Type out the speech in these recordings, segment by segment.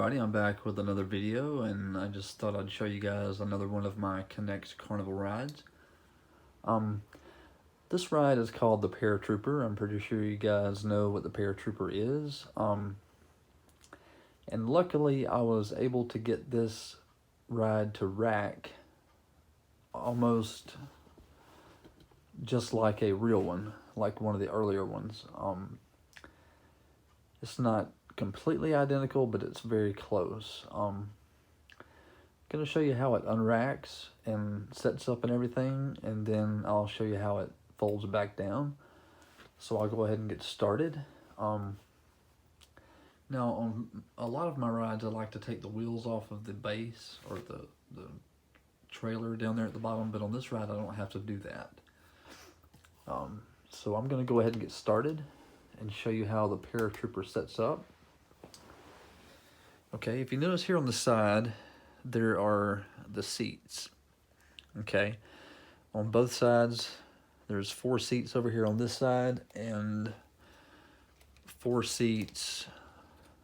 everybody, I'm back with another video, and I just thought I'd show you guys another one of my Knex Carnival rides. This ride is called the Paratrooper. I'm pretty sure you guys know what the Paratrooper is. And luckily I was able to get this ride to rack almost just like a real one, like one of the earlier ones. It's not completely identical, but it's very close. Gonna show you how it unracks and sets up and everything, and then I'll show you how it folds back down. So I'll go ahead and get started. Now on a lot of my rides, I like to take the wheels off of the base or the trailer down there at the bottom, but on this ride I don't have to do that. So I'm gonna go ahead and get started and show you how the Paratrooper sets up. Okay, if you notice here on the side, there are the seats. Okay, on both sides, there's 4 seats over here on this side and 4 seats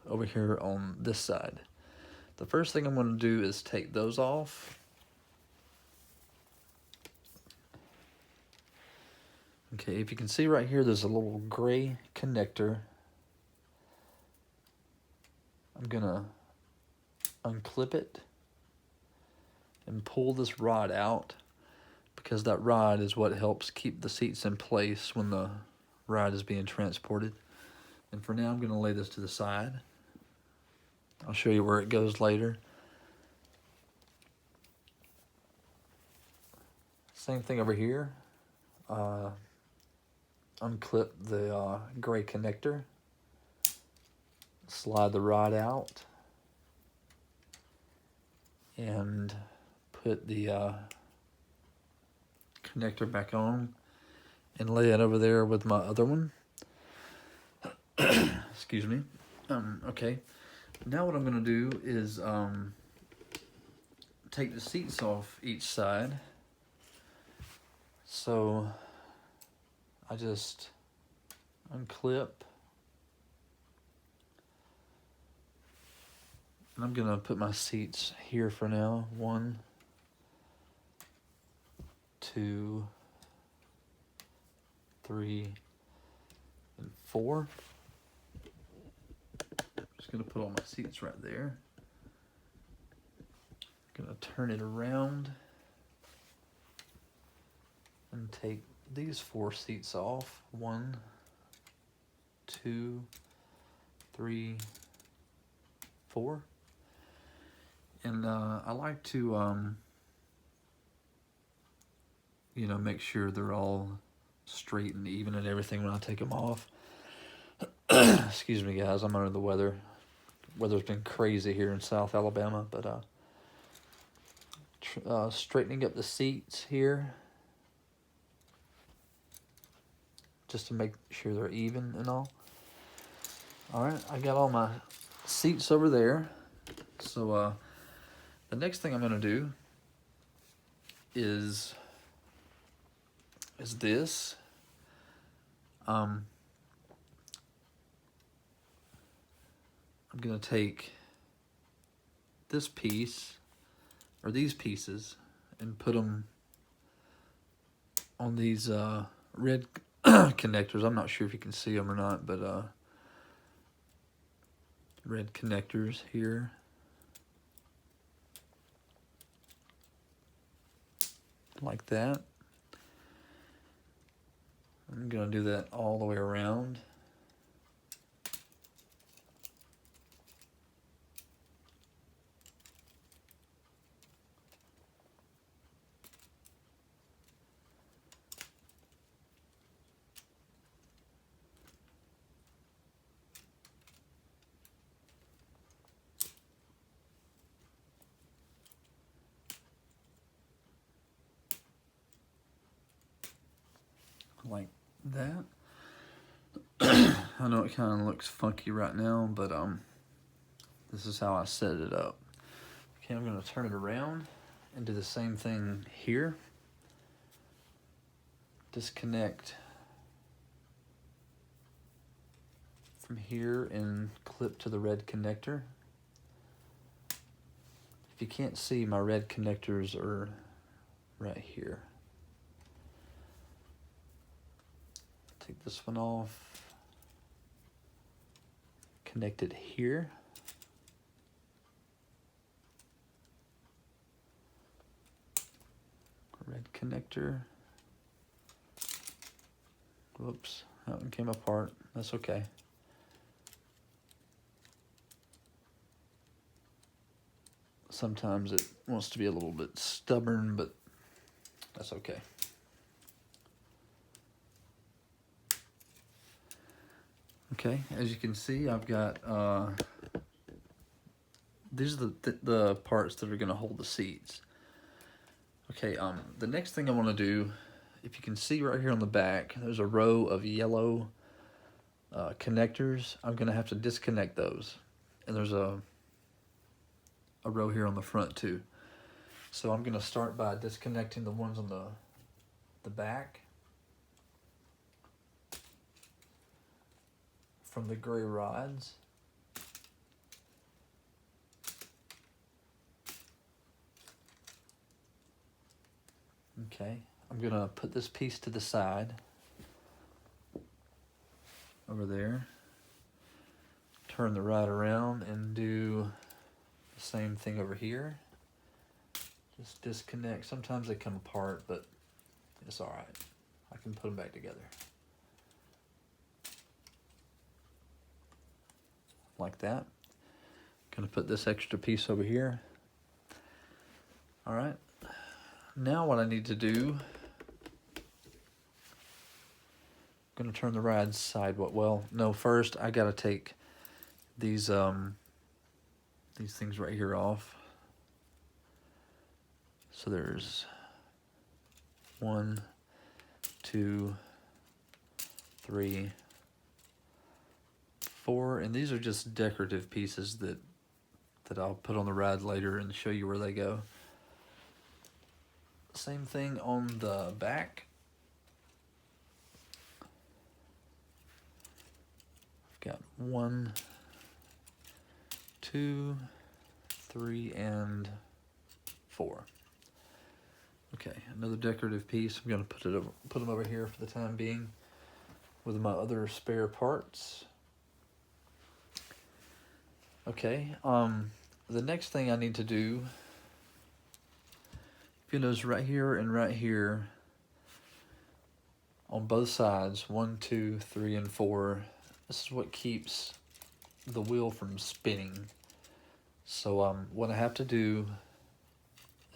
over here on this side. The first thing I'm going to do is take those off. Okay, if you can see right here, there's a little gray connector. I'm gonna unclip it and pull this rod out, because that rod is what helps keep the seats in place when the ride is being transported. And for now, I'm gonna lay this to the side. I'll show you where it goes later. Same thing over here. Unclip the gray connector, slide the rod out, and put the connector back on and lay it over there with my other one. Excuse me. Okay, now what I'm going to do is take the seats off each side. So I just unclip, and I'm gonna put my seats here for now. 1, 2, 3, and 4. Just gonna put all my seats right there. Gonna turn it around and take these 4 seats off. 1, 2, 3, 4. And I like to make sure they're all straight and even and everything when I take them off. Excuse me guys, I'm under the weather. Weather's been crazy here in South Alabama, but straightening up the seats here, just to make sure they're even and all. Alright, I got all my seats over there. So the next thing I'm going to do is this. I'm going to take this piece, or these pieces, and put them on these red connectors. I'm not sure if you can see them or not, but red connectors here. Like that. I'm going to do that all the way around. Like that. I know it kind of looks funky right now, but this is how I set it up. Okay, I'm going to turn it around and do the same thing here. Disconnect from here and clip to the red connector. If you can't see, my red connectors are right here. Take this one off. Connect it here. Red connector. Whoops, that one came apart. That's okay. Sometimes it wants to be a little bit stubborn, but that's okay. Okay, as you can see, I've got, these are the parts that are gonna hold the seats. Okay, the next thing I wanna do, if you can see right here on the back, there's a row of yellow connectors. I'm gonna have to disconnect those. And there's a row here on the front too. So I'm gonna start by disconnecting the ones on the back from the gray rods. Okay, I'm gonna put this piece to the side over there. Turn the rod around and do the same thing over here. Just disconnect. Sometimes they come apart, but it's all right. I can put them back together. Like that. Gonna put this extra piece over here. All right. Now what I need to do, I'm gonna turn the rod side. Well, no, first I gotta take these things right here off. So there's 1, 2, 3, 4, and these are just decorative pieces that I'll put on the rod later and show you where they go. Same thing on the back. I've got 1, 2, 3, and 4. Okay, another decorative piece. I'm gonna put them over here for the time being with my other spare parts. Okay, the next thing I need to do, if you notice right here and right here on both sides, 1, 2, 3, and 4, this is what keeps the wheel from spinning. So what I have to do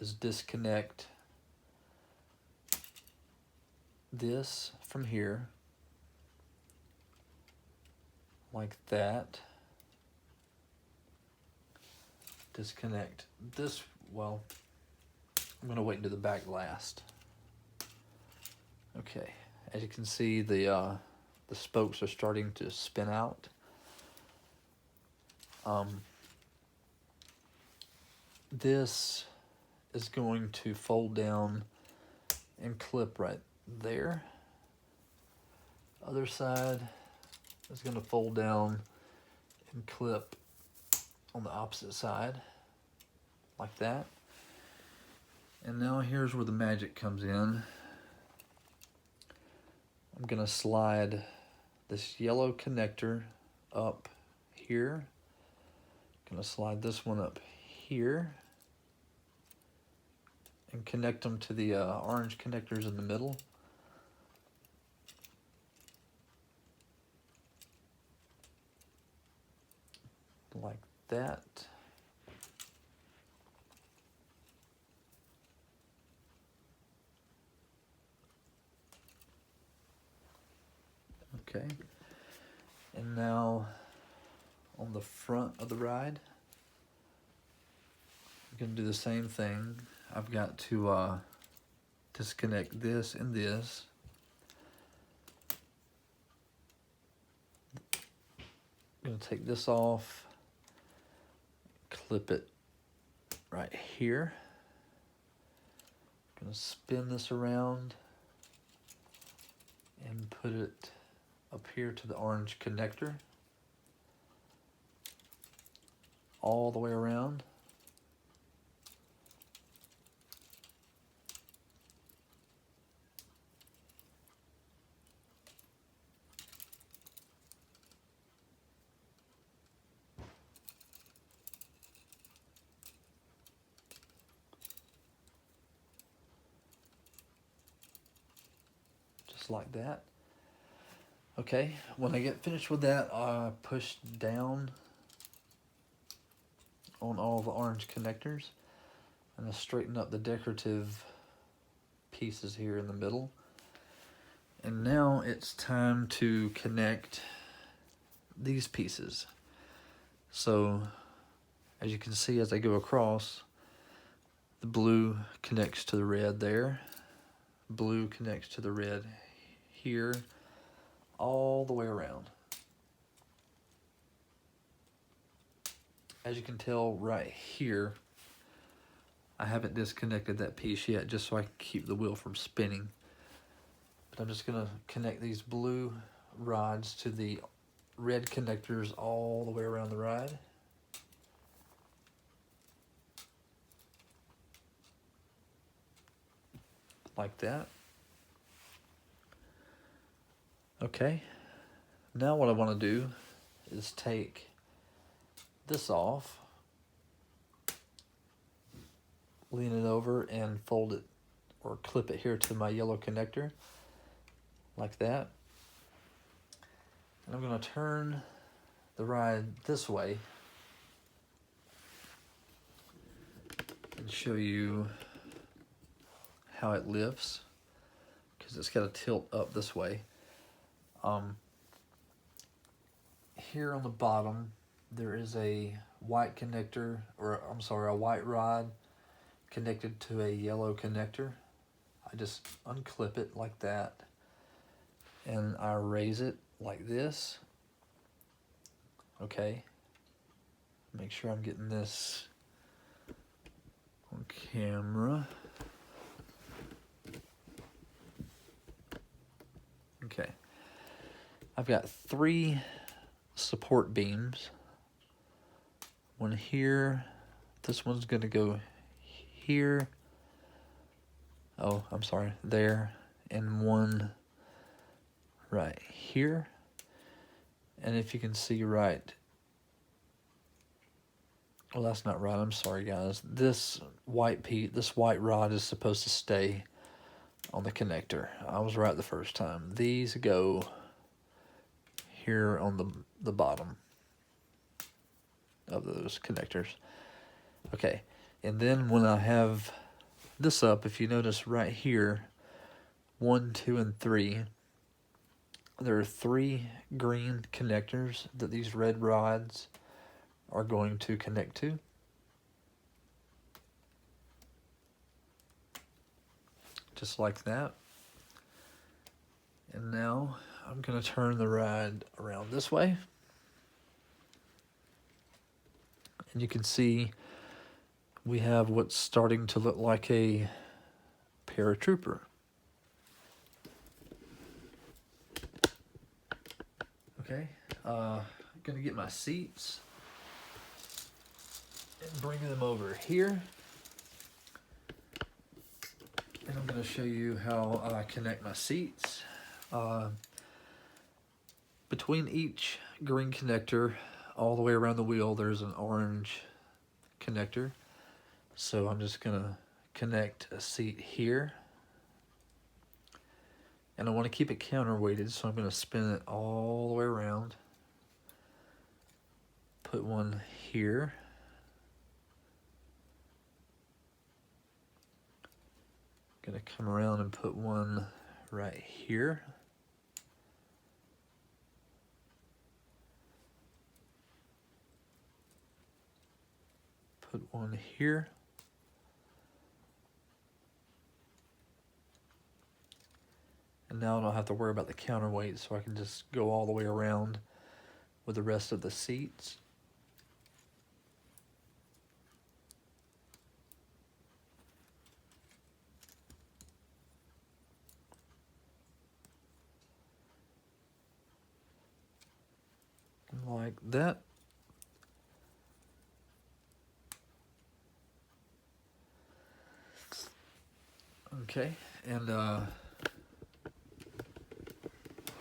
is disconnect this from here, like that. Disconnect this, well, I'm gonna wait until the back last. Okay, as you can see, the spokes are starting to spin out. This is going to fold down and clip right there. Other side is going to fold down and clip on the opposite side, like that. And now here's where the magic comes in. I'm going to slide this yellow connector up here. Going to slide this one up here and connect them to the orange connectors in the middle. Like that. Okay. And now on the front of the ride, I'm going to do the same thing. I've got to disconnect this and this. I'm going to take this off, clip it right here. I'm going to spin this around and put it up here to the orange connector, all the way around. just like that. Okay, when I get finished with that, I push down on all the orange connectors and I straighten up the decorative pieces here in the middle. And now it's time to connect these pieces. So as you can see, as I go across, the blue connects to the red there, blue connects to the red here, all the way around. As you can tell right here, I haven't disconnected that piece yet just so I can keep the wheel from spinning. But I'm just gonna connect these blue rods to the red connectors all the way around the ride. Like that. Okay, now what I want to do is take this off, lean it over and fold it or clip it here to my yellow connector, like that. And I'm going to turn the ride this way and show you how it lifts, because it's got to tilt up this way. Here on the bottom there is a white connector, or I'm sorry, a white rod connected to a yellow connector. I just unclip it like that and I raise it like this. Okay, make sure I'm getting this on camera. Okay, I've got 3 support beams. One here, this one's gonna go here. Oh, I'm sorry, there, and one right here. And if you can see right, well, that's not right, I'm sorry guys. This white rod is supposed to stay on the connector. I was right the first time. These go here on the bottom of those connectors. Okay, and then when I have this up, if you notice right here, 1, 2, and 3, there are 3 green connectors that these red rods are going to connect to. Just like that. And now I'm going to turn the ride around this way. And you can see we have what's starting to look like a paratrooper. Okay, I'm going to get my seats and bring them over here. And I'm going to show you how I connect my seats. Between each green connector, all the way around the wheel, there's an orange connector. So I'm just going to connect a seat here. And I want to keep it counterweighted, so I'm going to spin it all the way around. Put one here. Going to come around and put one right here. Put one here. And now I don't have to worry about the counterweight, so I can just go all the way around with the rest of the seats. Like that. Okay, and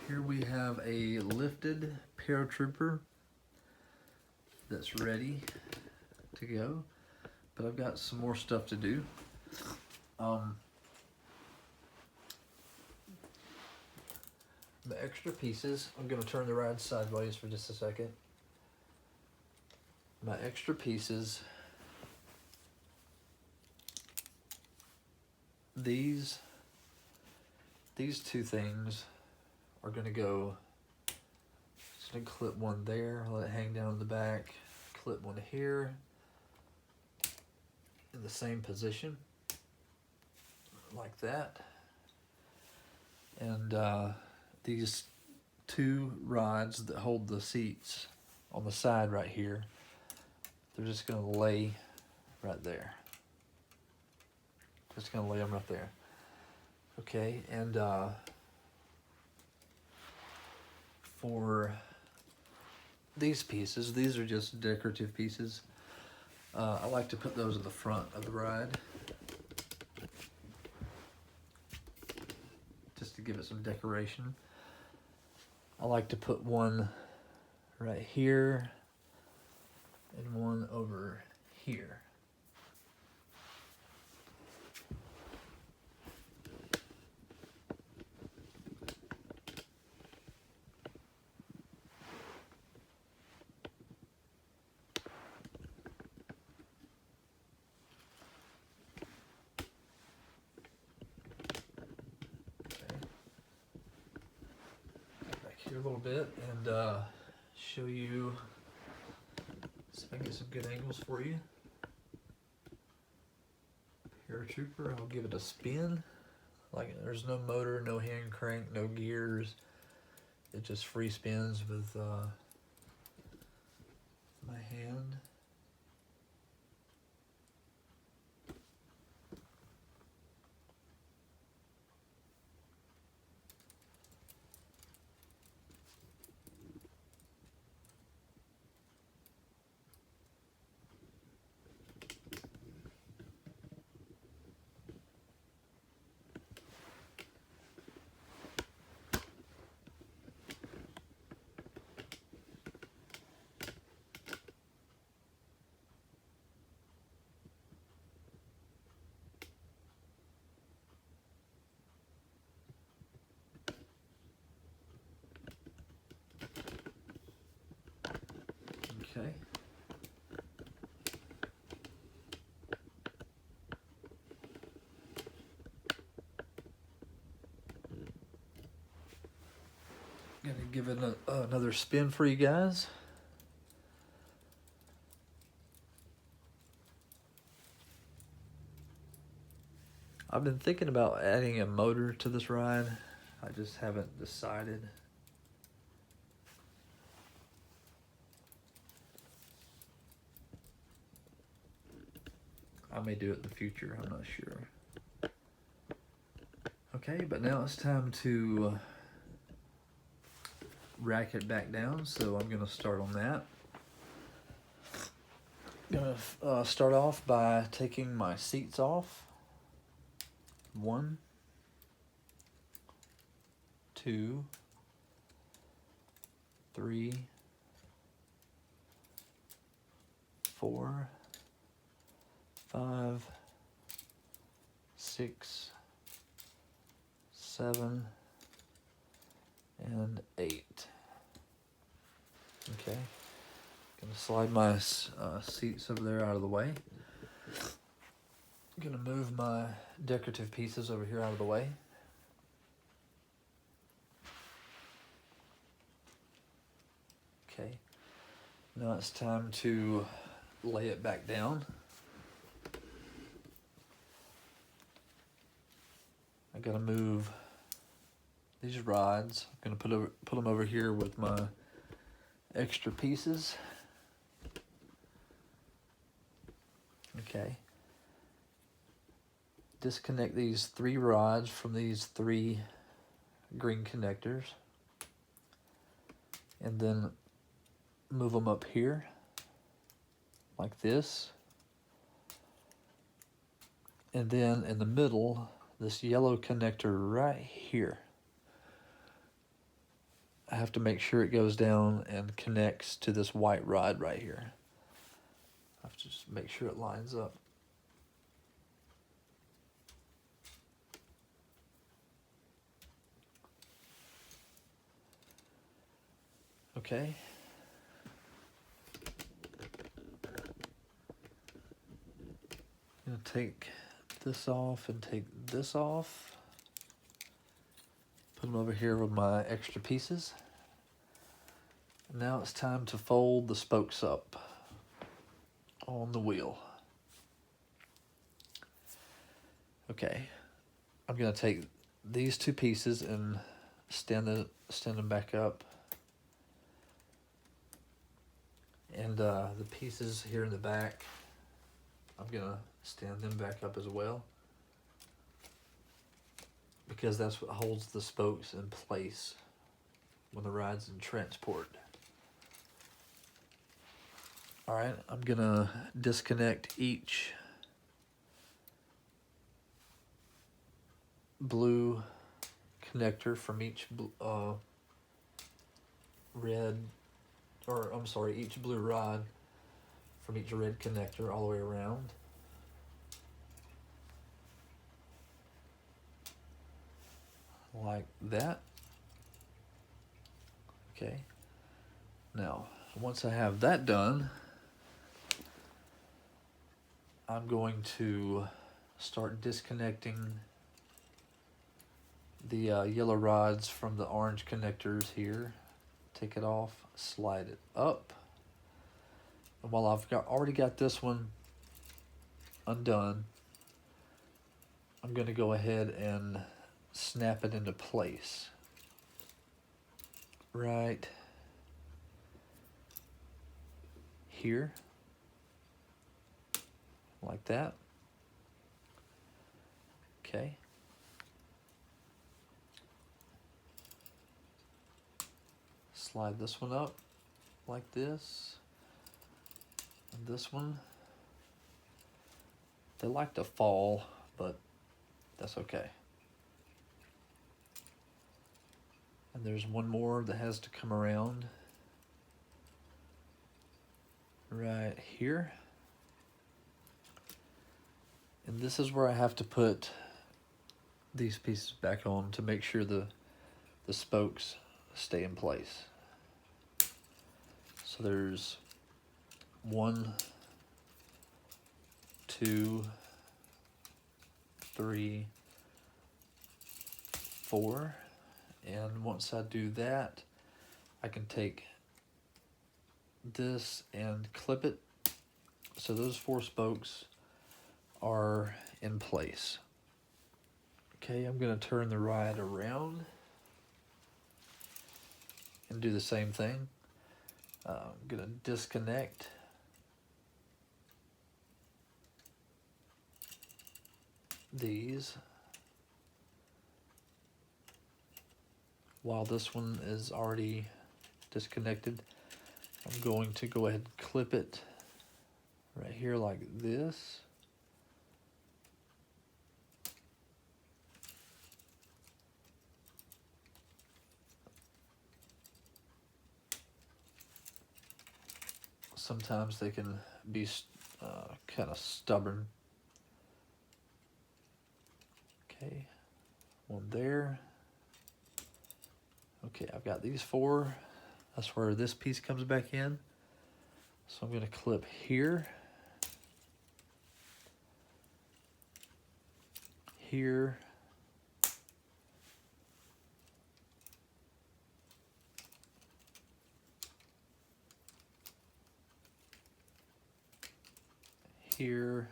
here we have a lifted paratrooper that's ready to go, but I've got some more stuff to do. the extra pieces, I'm going to turn the ride sideways for just a second. My extra pieces, these two things are going to go, just going to clip one there, let it hang down in the back, clip one here in the same position, like that. And these two rods that hold the seats on the side right here, they're just going to lay right there. Just going to lay them right there. Okay, and for these pieces, these are just decorative pieces. I like to put those in the front of the ride, just to give it some decoration. I like to put one right here and one over here. Here a little bit and show you, see if I can get some good angles for you. Paratrooper, I'll give it a spin. Like, there's no motor, no hand crank, no gears. It just free spins with my hand. Okay. Gonna give it another spin for you guys. I've been thinking about adding a motor to this ride. I just haven't decided. I may do it in the future, I'm not sure. Okay, but now it's time to rack it back down, so I'm gonna start on that. I'm gonna start off by taking my seats off. 1, 2, 3, 4, 5, 6, 7, and 8. Okay, gonna slide my seats over there out of the way. Gonna move my decorative pieces over here out of the way. Okay, now it's time to lay it back down. I gotta move these rods. I'm gonna put them over here with my extra pieces. Okay. Disconnect these 3 rods from these 3 green connectors, and then move them up here like this, and then in the middle, this yellow connector right here, I have to make sure it goes down and connects to this white rod right here. I have to just make sure it lines up. Okay. I'm gonna take this off and take this off. Put them over here with my extra pieces. Now it's time to fold the spokes up on the wheel. Okay, I'm gonna take these two pieces and stand them back up. And the pieces here in the back, I'm gonna stand them back up as well, because that's what holds the spokes in place when the ride's in transport. All right, I'm gonna disconnect each blue connector from each each blue rod from each red connector all the way around. Like that. Okay. Now, once I have that done, I'm going to start disconnecting the yellow rods from the orange connectors here. Take it off, slide it up. And while I've already got this one undone, I'm going to go ahead and snap it into place. Right here. Like that. Okay. Slide this one up like this. And this one, they like to fall, but that's okay. And there's one more that has to come around right here. And this is where I have to put these pieces back on to make sure the spokes stay in place. So there's 1, 2, 3, 4. And once I do that, I can take this and clip it. So those 4 spokes are in place. Okay, I'm going to turn the ride around and do the same thing. I'm going to disconnect these while this one is already disconnected. I'm going to go ahead and clip it right here like this. Sometimes they can be kind of stubborn. Okay, one there. Okay, I've got these 4. That's where this piece comes back in. So I'm going to clip here, here, here,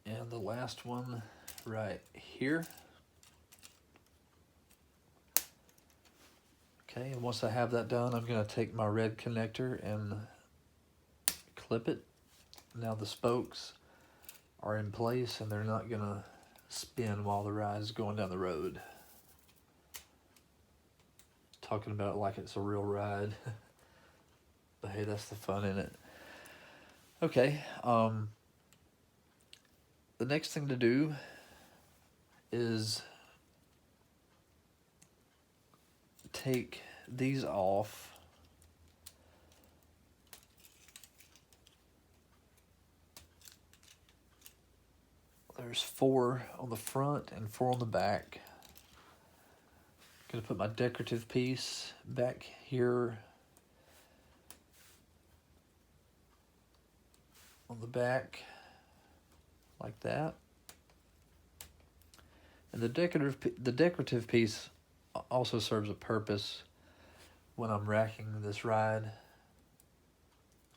and the last one right here. Okay, and once I have that done, I'm going to take my red connector and clip it. Now the spokes are in place and they're not going to spin while the ride is going down the road. Talking about it like it's a real ride. But hey, that's the fun in it. Okay, the next thing to do is take these off. There's 4 on the front and 4 on the back. going to put my decorative piece back here on the back like that. And the decorative piece also serves a purpose when I'm racking this ride.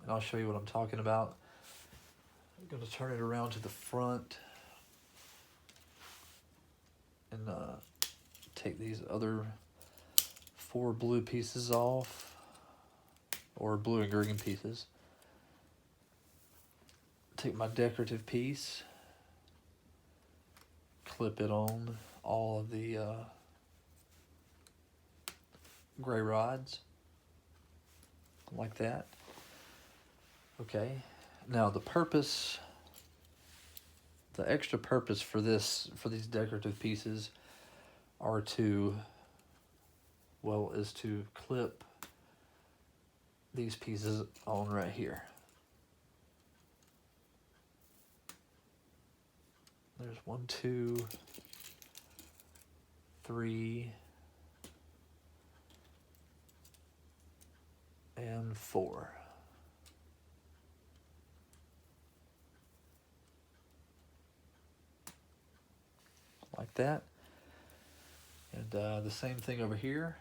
And I'll show you what I'm talking about. I'm going to turn it around to the front and take these other 4 blue pieces off, or blue and green pieces. Take my decorative piece, clip it on all of the gray rods like that. Okay, now the extra purpose for these decorative pieces is to clip these pieces on right here. There's 1, 2, 3, and 4. Like that. And the same thing over here.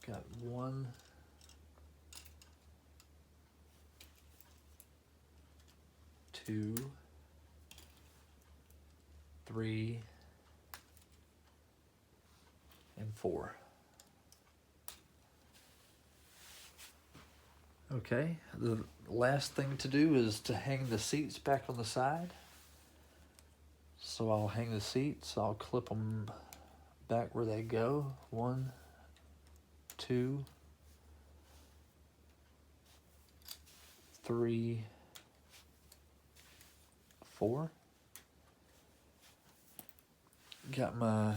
Got 1, 2, 3, and 4. Okay, the last thing to do is to hang the seats back on the side. So I'll hang the seats, I'll clip them back where they go. 1, 2, 3, 4. Got my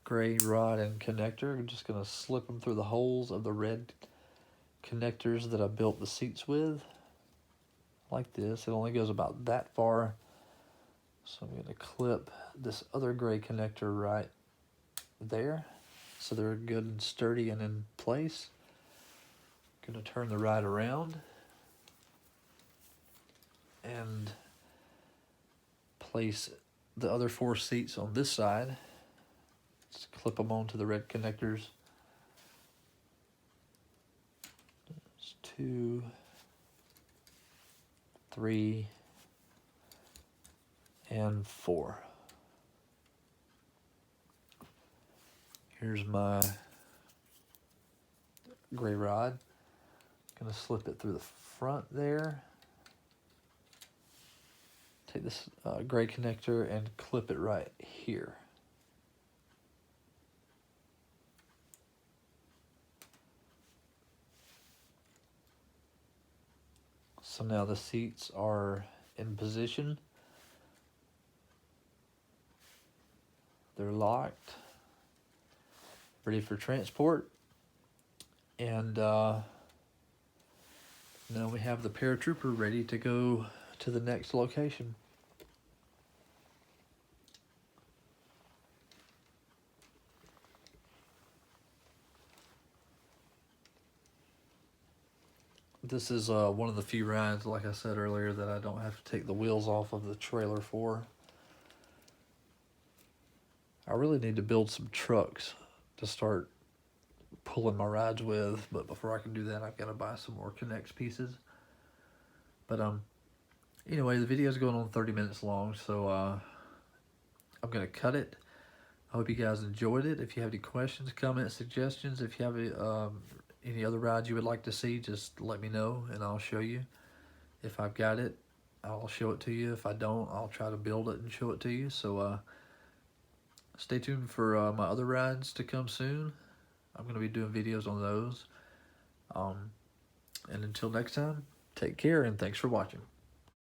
gray rod and connector. I'm just going to slip them through the holes of the red connectors that I built the seats with, like this. It only goes about that far, so I'm going to clip this other gray connector right there so they're good and sturdy and in place. Going to turn the ride around and place the other 4 seats on this side. Just clip them onto the red connectors. 2, 3, and 4. Here's my gray rod. Gonna slip it through the front there. Take this gray connector and clip it right here. So now the seats are in position. They're locked, ready for transport. And now we have the paratrooper ready to go to the next location. This is one of the few rides, like I said earlier, that I don't have to take the wheels off of the trailer for. I really need to build some trucks to start pulling my rides with, but before I can do that, I've got to buy some more Knex pieces. But anyway, the video is going on 30 minutes long, so I'm going to cut it. I hope you guys enjoyed it. If you have any questions, comments, suggestions, if you have any other rides you would like to see, just let me know and I'll show you. If I've got it, I'll show it to you. If I don't, I'll try to build it and show it to you. So stay tuned for my other rides to come soon. I'm going to be doing videos on those. And until next time, take care and thanks for watching.